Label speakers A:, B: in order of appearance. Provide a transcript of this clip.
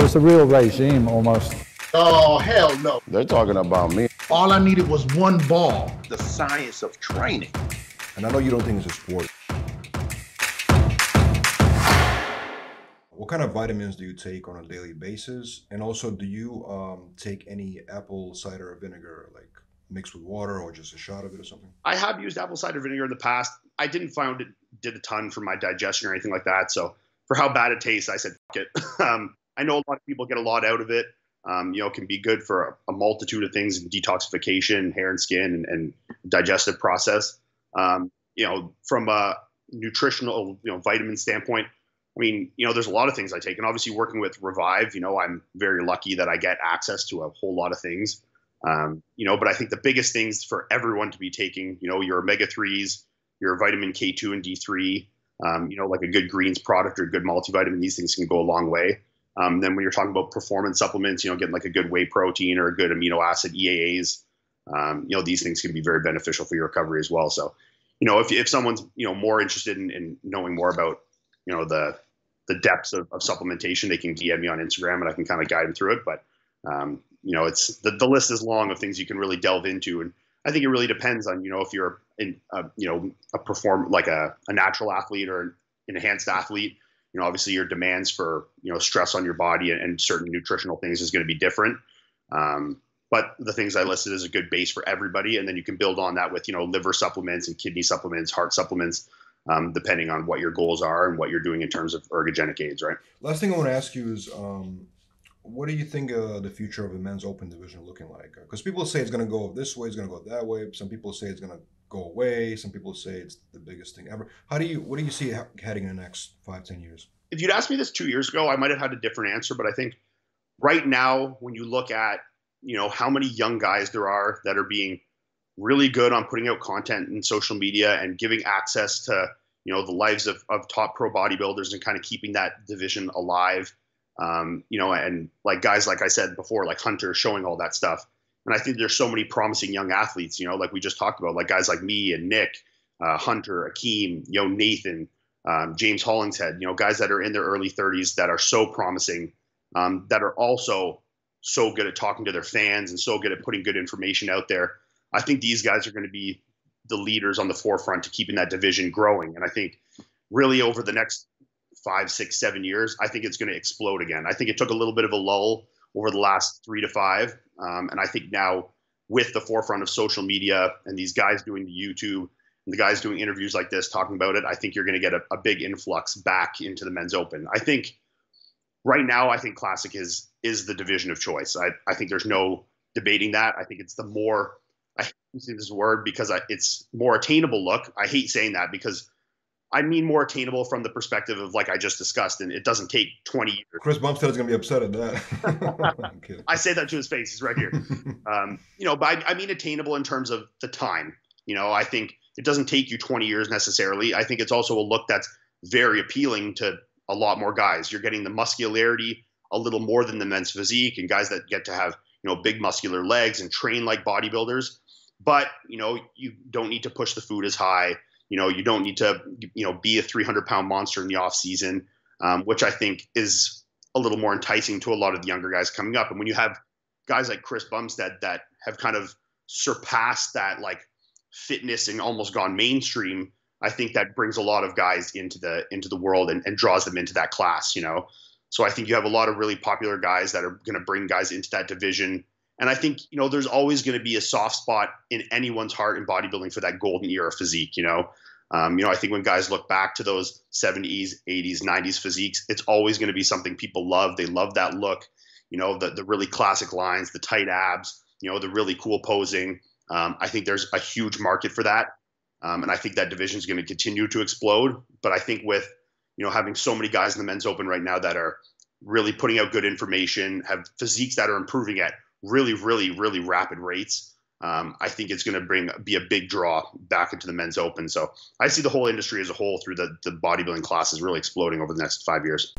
A: So it's a real regime almost.
B: Oh, hell no.
C: They're talking about me.
B: All I needed was one ball.
D: The science of training.
E: And I know you don't think it's a sport. What kind of vitamins do you take on a daily basis? And also, do you take any apple cider vinegar, like mixed with water or just a shot of it or something?
F: I have used apple cider vinegar in the past. I didn't find it did a ton for my digestion or anything like that. So for how bad it tastes, I said, fuck it. I know a lot of people get a lot out of it. It can be good for a multitude of things, detoxification, hair and skin, and digestive process. From a nutritional, vitamin standpoint, I mean, there's a lot of things I take, and obviously working with Revive, I'm very lucky that I get access to a whole lot of things. But I think the biggest things for everyone to be taking, your omega-3s, your vitamin K2 and D3, like a good greens product or a good multivitamin, these things can go a long way. Then when you're talking about performance supplements, getting like a good whey protein or a good amino acid EAAs, these things can be very beneficial for your recovery as well. So, if someone's, more interested in knowing more about, the depths of supplementation, they can DM me on Instagram and I can kind of guide them through it. But, it's the list is long of things you can really delve into. And I think it really depends on, if you're a natural athlete or an enhanced athlete. Obviously your demands for, stress on your body and certain nutritional things is going to be different. But the things I listed is a good base for everybody. And then you can build on that with, liver supplements and kidney supplements, heart supplements, depending on what your goals are and what you're doing in terms of ergogenic aids, right?
E: Last thing I want to ask you is, what do you think the future of the men's open division looking like? Because people say it's going to go this way, it's going to go that way. Some people say it's going to go away. Some people say it's the biggest thing ever. What do you see heading in the next 5-10 years?
F: If you'd asked me this 2 years ago, I might have had a different answer. But I think right now, when you look at, how many young guys there are that are being really good on putting out content in social media and giving access to, the lives of top pro bodybuilders and kind of keeping that division alive, and like guys, like I said before, like Hunter showing all that stuff. And I think there's so many promising young athletes, like we just talked about, like guys like me and Nick, Hunter, Akeem, Nathan, James Hollingshead, guys that are in their early 30s that are so promising, that are also so good at talking to their fans and so good at putting good information out there. I think these guys are going to be the leaders on the forefront to keeping that division growing. And I think really over the next 5, 6, 7 years, I think it's going to explode again. I think it took a little bit of a lull over the last 3 to 5. And I think now with the forefront of social media and these guys doing the YouTube and the guys doing interviews like this, talking about it, I think you're going to get a big influx back into the men's open. I think right now, I think Classic is the division of choice. I think there's no debating that. I think it's the more, I hate using this word because it's more attainable look. I hate saying that because I mean more attainable from the perspective of like I just discussed, and it doesn't take 20 years.
E: Chris Bumstead is going to be upset at that.
F: I say that to his face. He's right here. But I mean attainable in terms of the time. I think it doesn't take you 20 years necessarily. I think it's also a look that's very appealing to a lot more guys. You're getting the muscularity a little more than the men's physique and guys that get to have, big muscular legs and train like bodybuilders. But, you don't need to push the food as high. You don't need to, be a 300-pound monster in the off season, which I think is a little more enticing to a lot of the younger guys coming up. And when you have guys like Chris Bumstead that have kind of surpassed that like fitness and almost gone mainstream, I think that brings a lot of guys into the world and draws them into that class, So I think you have a lot of really popular guys that are going to bring guys into that division. And I think, there's always going to be a soft spot in anyone's heart in bodybuilding for that golden era physique, I think when guys look back to those 70s, 80s, 90s physiques, it's always going to be something people love. They love that look, the really classic lines, the tight abs, the really cool posing. I think there's a huge market for that. And I think that division is going to continue to explode. But I think with, having so many guys in the men's open right now that are really putting out good information, have physiques that are improving at really, really, really rapid rates, I think it's going to be a big draw back into the men's open. So I see the whole industry as a whole through the bodybuilding classes really exploding over the next 5 years.